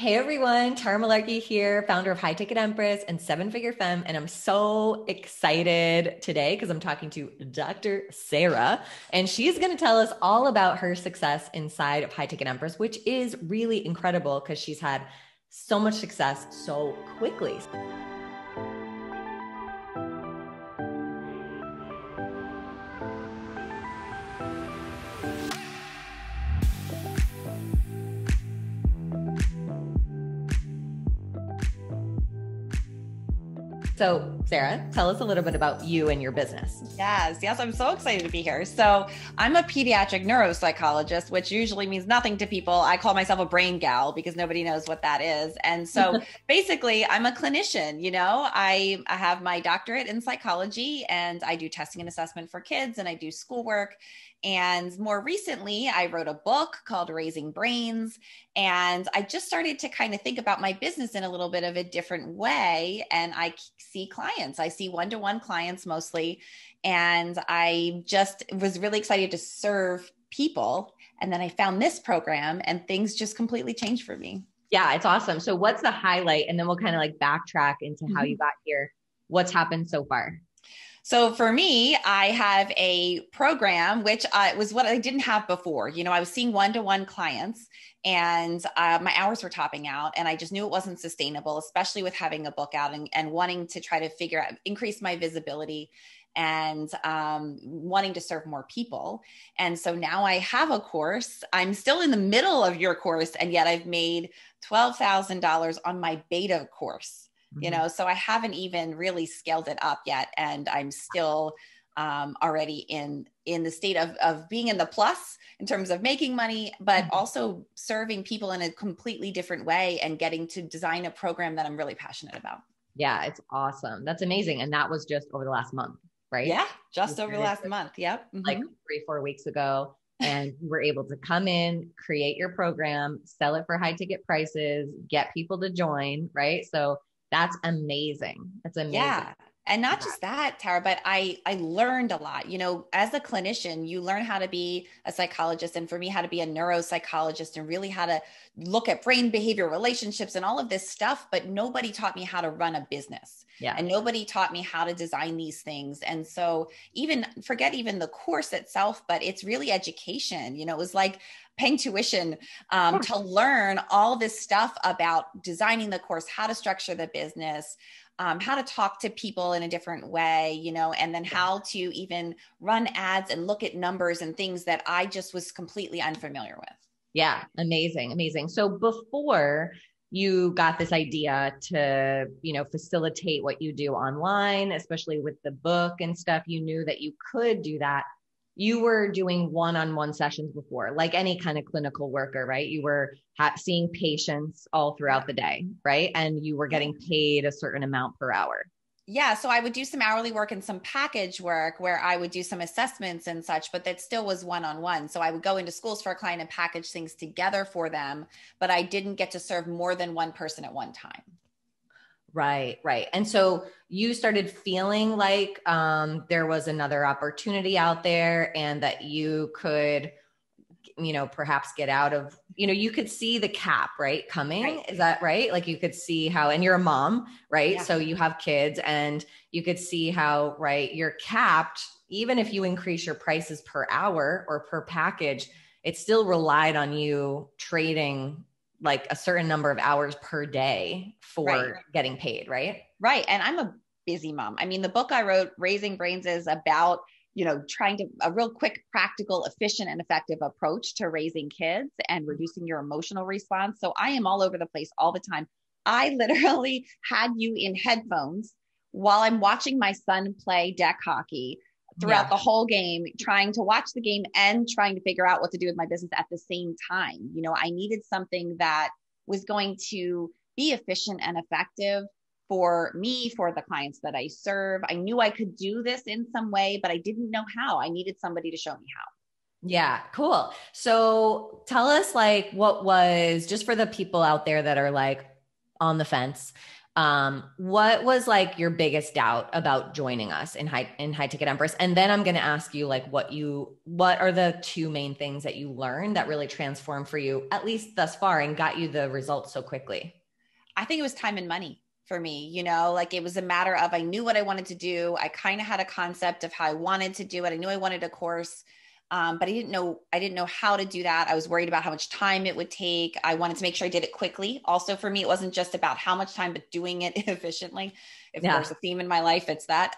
Hey everyone, Tara Malarkey here, founder of High Ticket Empress and Seven Figure Femme. And I'm so excited today because I'm talking to Dr. Sarah, and she's going to tell us all about her success inside of High Ticket Empress, which is really incredible because she's had so much success so quickly. So, Sarah, tell us a little bit about you and your business. Yes, I'm so excited to be here. So, I'm a pediatric neuropsychologist, which usually means nothing to people. I call myself a brain gal because nobody knows what that is. And so, basically, I'm a clinician. I have my doctorate in psychology, and I do testing and assessment for kids, and I do schoolwork. And more recently, I wrote a book called Raising Brains. And I just started to kind of think about my business in a little bit of a different way. And I see clients, I see one-to-one clients mostly. And I just was really excited to serve people. And then I found this program and things just completely changed for me. Yeah, it's awesome. So what's the highlight? And then we'll kind of like backtrack into how you got here. What's happened so far? So for me, I have a program, which was what I didn't have before. I was seeing one-to-one clients and my hours were topping out, and I just knew it wasn't sustainable, especially with having a book out and wanting to try to figure out, increase my visibility and wanting to serve more people. And so now I have a course. I'm still in the middle of your course, and yet I've made $12,000 on my beta course. So I haven't even really scaled it up yet. And I'm still already in the state of being in the plus in terms of making money, but also serving people in a completely different way and getting to design a program that I'm really passionate about. Yeah, it's awesome. That's amazing. And that was just over the last month, right? Yeah, just over the last month. Yep. Like 3-4 weeks ago. And you were able to come in, create your program, sell it for high ticket prices, get people to join, right? So that's amazing. That's amazing. Yeah. And not just that, Tara, but I learned a lot. As a clinician, you learn how to be a psychologist, and for me, how to be a neuropsychologist, and really how to look at brain behavior, relationships, and all of this stuff. But nobody taught me how to run a business. Yeah. And nobody taught me how to design these things. And so forget even the course itself, but it's really education. It was like paying tuition to learn all this stuff about designing the course, how to structure the business, how to talk to people in a different way, and then how to even run ads and look at numbers and things that I just was completely unfamiliar with. Yeah. Amazing. Amazing. So before you got this idea to, facilitate what you do online, especially with the book and stuff, you knew that you could do that. You were doing one-on-one sessions before, like any kind of clinical worker, right? You were seeing patients all throughout the day, right? And you were getting paid a certain amount per hour. Yeah. So I would do some hourly work and some package work where I would do some assessments and such, but that still was one-on-one. So I would go into schools for a client and package things together for them, but I didn't get to serve more than one person at one time. Right, right. And so you started feeling like there was another opportunity out there and that you could, perhaps get out of, you could see the cap, right, coming. Right. Is that right? Like you could see how, and you're a mom, right? Yeah. So you have kids and you could see how, right, you're capped. Even if you increase your prices per hour or per package, it still relied on you trading like a certain number of hours per day for getting paid, right? Right. And I'm a busy mom. I mean, the book I wrote, Raising Brains, is about, trying to a real quick, practical, efficient, and effective approach to raising kids and reducing your emotional response. So I am all over the place all the time. I literally had you in headphones while I'm watching my son play deck hockey throughout the whole game, trying to watch the game and trying to figure out what to do with my business at the same time. I needed something that was going to be efficient and effective for me, for the clients that I serve. I knew I could do this in some way, but I didn't know how. I needed somebody to show me how. Yeah, cool. So tell us like what was, just for the people out there that are like on the fence, What was like your biggest doubt about joining us in High Ticket Empress? And then I'm going to ask you like what are the two main things that you learned that really transformed for you, at least thus far, and got you the results so quickly? I think it was time and money for me. Like it was a matter of, I knew what I wanted to do. I kind of had a concept of how I wanted to do it. I knew I wanted a course. But I didn't know how to do that. I was worried about how much time it would take. I wanted to make sure I did it quickly. Also, for me, it wasn't just about how much time, but doing it efficiently. If there's a theme in my life, it's that.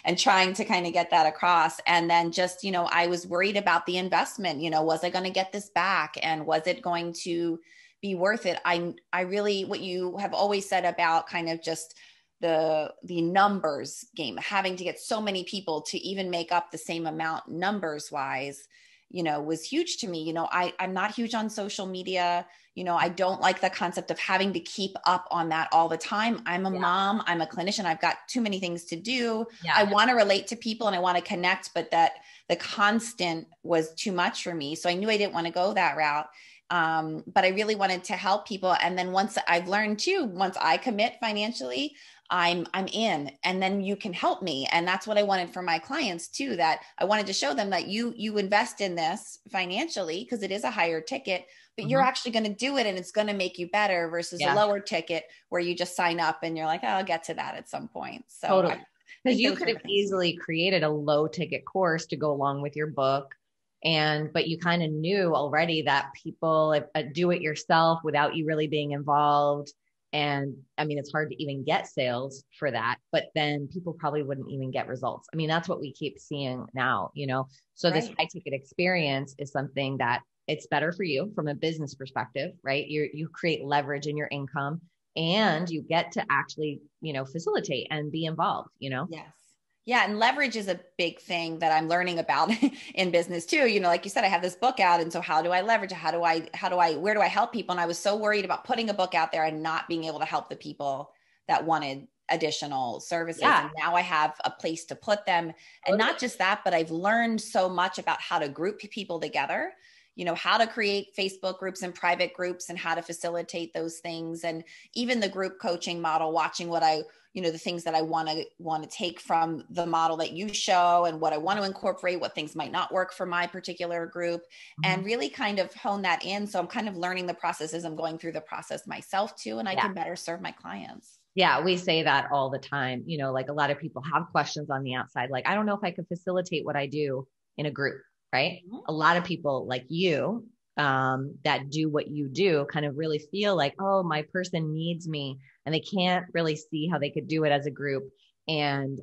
And trying to kind of get that across. And then just, I was worried about the investment. Was I going to get this back? And was it going to be worth it? I really, what you have always said about kind of just the numbers game, having to get so many people to even make up the same amount numbers wise, was huge to me. I'm not huge on social media. I don't like the concept of having to keep up on that all the time. I'm a mom, I'm a clinician. I've got too many things to do. I want to relate to people and I want to connect, but that the constant was too much for me. So I knew I didn't want to go that route. But I really wanted to help people. And then once I've learned too, once I commit financially, I'm in, and then you can help me. And that's what I wanted for my clients too, that I wanted to show them that you invest in this financially because it is a higher ticket, but you're actually going to do it and it's going to make you better versus a lower ticket where you just sign up and you're like, oh, I'll get to that at some point. So totally. Because you could have easily created a low ticket course to go along with your book. But you kind of knew already that people do it yourself without you really being involved. And I mean, it's hard to even get sales for that, but then people probably wouldn't even get results. I mean, that's what we keep seeing now, so this high ticket experience is something that it's better for you from a business perspective, right? You create leverage in your income and you get to actually, facilitate and be involved, Yes. Yeah. And leverage is a big thing that I'm learning about in business too. Like you said, I have this book out. And so how do I leverage it? Where do I help people? And I was so worried about putting a book out there and not being able to help the people that wanted additional services. And now I have a place to put them. And not just that, but I've learned so much about how to group people together, how to create Facebook groups and private groups and how to facilitate those things. And even the group coaching model, watching what the things that I want to take from the model that you show and what I want to incorporate, what things might not work for my particular group, and really kind of hone that in. So I'm kind of learning the process as I'm going through the process myself too, and I can better serve my clients. Yeah, we say that all the time. Like a lot of people have questions on the outside, like, I don't know if I could facilitate what I do in a group, right? A lot of people like you that do what you do kind of really feel like, oh, my person needs me, and they can't really see how they could do it as a group. And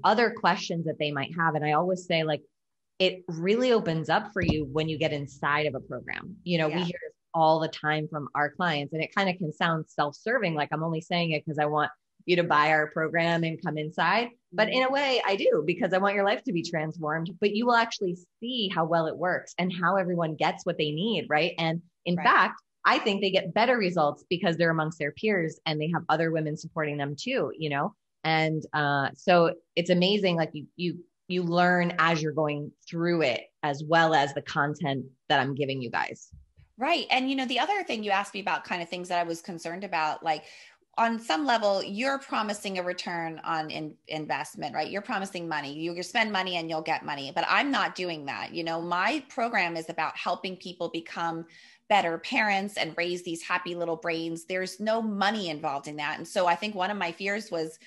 other questions that they might have. And I always say, like, it really opens up for you when you get inside of a program. We hear this all the time from our clients, and it kind of can sound self-serving, like I'm only saying it because I want you to buy our program and come inside. But in a way I do, because I want your life to be transformed, but you will actually see how well it works and how everyone gets what they need. Right. And in fact, I think they get better results because they're amongst their peers and they have other women supporting them too, And so it's amazing. Like you learn as you're going through it, as well as the content that I'm giving you guys. Right. And, the other thing you asked me about kind of things that I was concerned about, like, on some level, you're promising a return on investment, right? You're promising money. You spend money and you'll get money, but I'm not doing that. My program is about helping people become better parents and raise these happy little brains. There's no money involved in that. And so I think one of my fears was,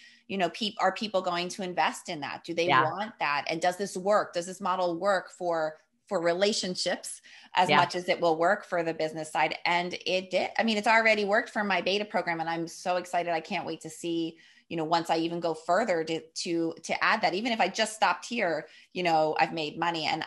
are people going to invest in that? Do they want that? And does this work? Does this model work for relationships as much as it will work for the business side? And it did. I mean, it's already worked for my beta program, and I'm so excited. I can't wait to see, once I even go further to add that. Even if I just stopped here, I've made money, and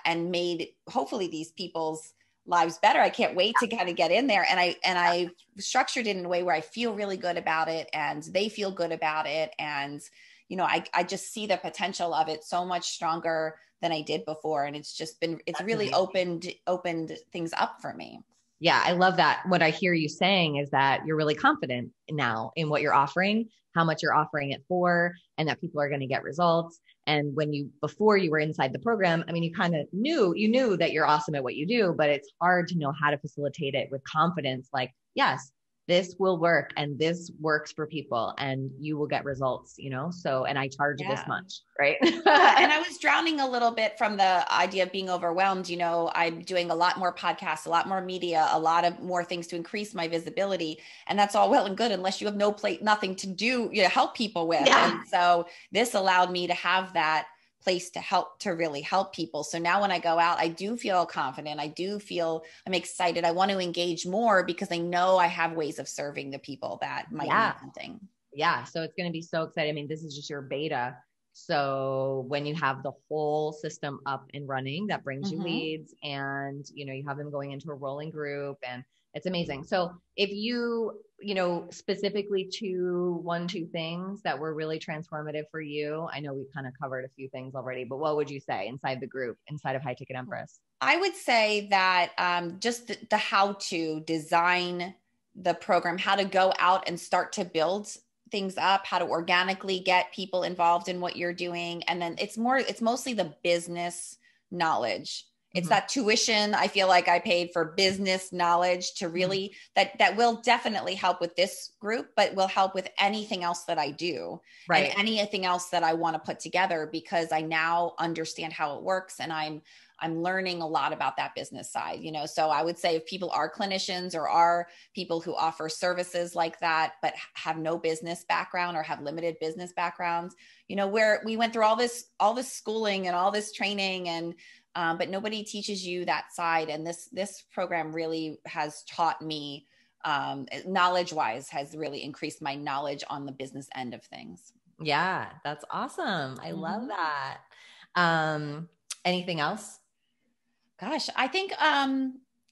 and made hopefully these people's lives better. I can't wait to kind of get in there. And I structured it in a way where I feel really good about it and they feel good about it. And, I just see the potential of it so much stronger than I did before. And it's really opened things up for me. Yeah, I love that. What I hear you saying is that you're really confident now in what you're offering, how much you're offering it for, and that people are going to get results. And before you were inside the program, I mean, you knew that you're awesome at what you do, but it's hard to know how to facilitate it with confidence. Like, yes, this will work and this works for people and you will get results, so, and I charge this Yeah. much, right? Yeah. And I was drowning a little bit from the idea of being overwhelmed. I'm doing a lot more podcasts, a lot more media, a lot of more things to increase my visibility. And that's all well and good unless you have nothing to do, help people with. Yeah. And so this allowed me to have that place to really help people. So now when I go out, I do feel confident. I do feel I'm excited. I want to engage more because I know I have ways of serving the people that might need something. Yeah. So it's going to be so exciting. I mean, this is just your beta. So when you have the whole system up and running, that brings you leads, and, you have them going into a rolling group, and it's amazing. So if you, specifically to 1-2 things that were really transformative for you, I know we've kind of covered a few things already, but what would you say inside the group, inside of High Ticket Empress? I would say that just the how to design the program, how to go out and start to build things up, how to organically get people involved in what you're doing. And then it's mostly the business knowledge. It's that tuition I feel like I paid for business knowledge to really that will definitely help with this group, but will help with anything else that I do, right, and anything else that I want to put together, because I now understand how it works, and I'm learning a lot about that business side, So I would say if people are clinicians or are people who offer services like that, but have no business background or have limited business backgrounds, where we went through all this schooling and all this training, and but nobody teaches you that side. And this program really has taught me, knowledge wise, has really increased my knowledge on the business end of things. Yeah, that's awesome. I love that. Anything else? Gosh, I think, I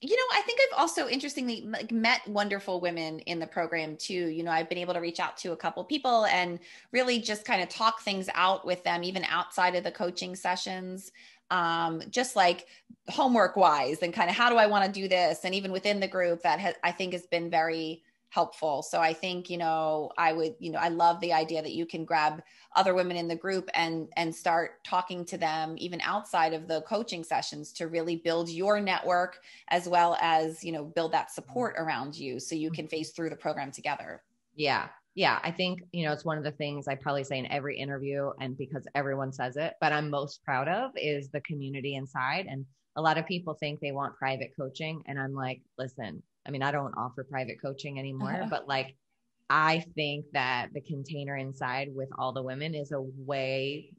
think I've also interestingly met wonderful women in the program too. I've been able to reach out to a couple people and really just kind of talk things out with them, even outside of the coaching sessions, just like homework wise, and kind of how do I want to do this? And even within the group, I think has been very helpful. So I think, I love the idea that you can grab other women in the group and start talking to them even outside of the coaching sessions to really build your network, as well as, build that support around you so you can phase through the program together. Yeah. Yeah. I think, it's one of the things I probably say in every interview, and because everyone says it, but I'm most proud of is the community inside. And a lot of people think they want private coaching. And I'm like, listen, I mean, I don't offer private coaching anymore, but like, I think that the container inside with all the women is a way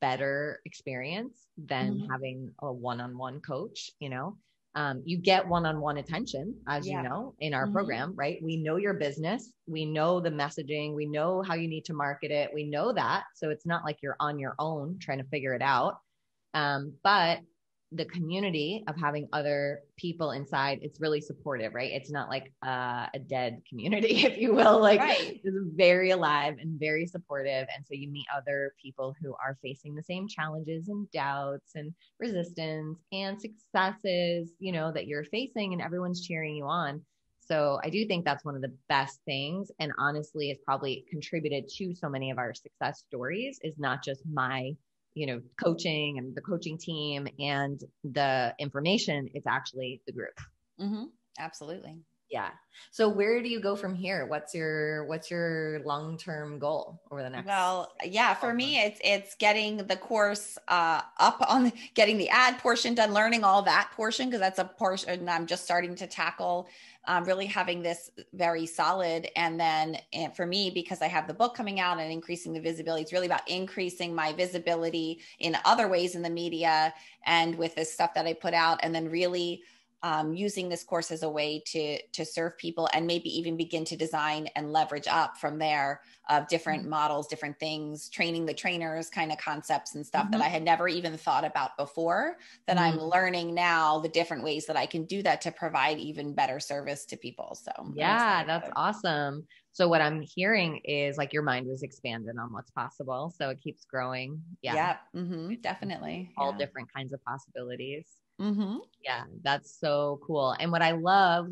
better experience than having a one-on-one coach. You get one-on-one attention, as you know, in our program, right? We know your business. We know the messaging. We know how you need to market it. We know that. So it's not like you're on your own trying to figure it out. But the community of having other people inside, it's really supportive, right? It's not like a dead community, if you will. Like, it's very alive and very supportive. And so you meet other people who are facing the same challenges and doubts and resistance and successes, that you're facing, and everyone's cheering you on. So I do think that's one of the best things. And honestly, it's probably contributed to so many of our success stories, is not just my coaching and the coaching team and the information. It's actually the group. Absolutely. Yeah. So where do you go from here? What's your long-term goal over the next? Well, yeah, for me, it's getting the course up on getting the ad portion done, learning all that portion, because that's a portion I'm just starting to tackle, really having this very solid. And then for me, because I have the book coming out and increasing the visibility, it's really about increasing my visibility in other ways in the media and with this stuff that I put out, and then really using this course as a way to serve people, and maybe even begin to design and leverage up from there of different models, different things, training the trainers, kind of concepts and stuff that I had never even thought about before, that I'm learning now, the different ways that I can do that to provide even better service to people. So yeah, that's awesome. So what I'm hearing is like your mind was expanded on what's possible. So it keeps growing. Yeah. Definitely. All different kinds of possibilities. Mm-hmm. Yeah, that's so cool. And what I love,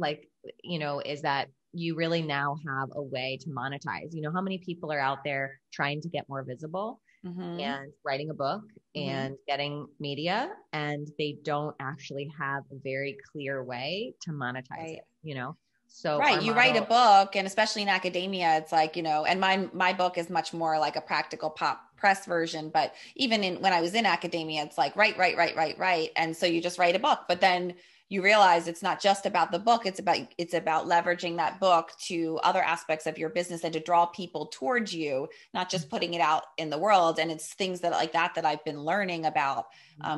is that you really now have a way to monetize. How many people are out there trying to get more visible and writing a book and getting media, and they don't actually have a very clear way to monetize it, So Right. our You write a model, book, and especially in academia, it's like, and my book is much more like a practical pop press version. But even when I was in academia, it's like write, write, write, write, write. And so you just write a book. But then you realize it's not just about the book, it's about leveraging that book to other aspects of your business and to draw people towards you, not just putting it out in the world. And it's things that like that I've been learning about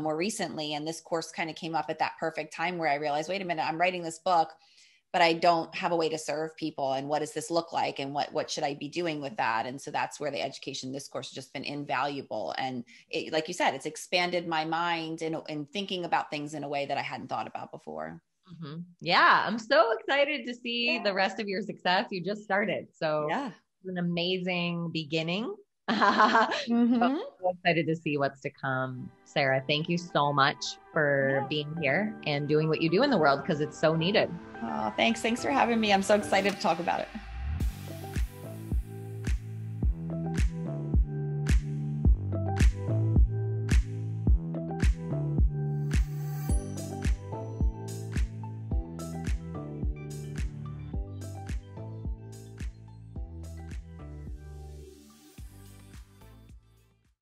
more recently. And this course kind of came up at that perfect time where I realized, wait a minute, I'm writing this book, but I don't have a way to serve people. And what does this look like? And what should I be doing with that? And so that's where the education, this course has just been invaluable. And it, like you said, it's expanded my mind in thinking about things in a way that I hadn't thought about before. Mhm. Yeah, I'm so excited to see Yeah. the rest of your success. You just started. So Yeah. it's an amazing beginning. So Mm-hmm. excited to see what's to come. Sarah, thank you so much for Yeah. being here and doing what you do in the world because it's so needed. Oh, thanks. Thanks for having me. I'm so excited to talk about it.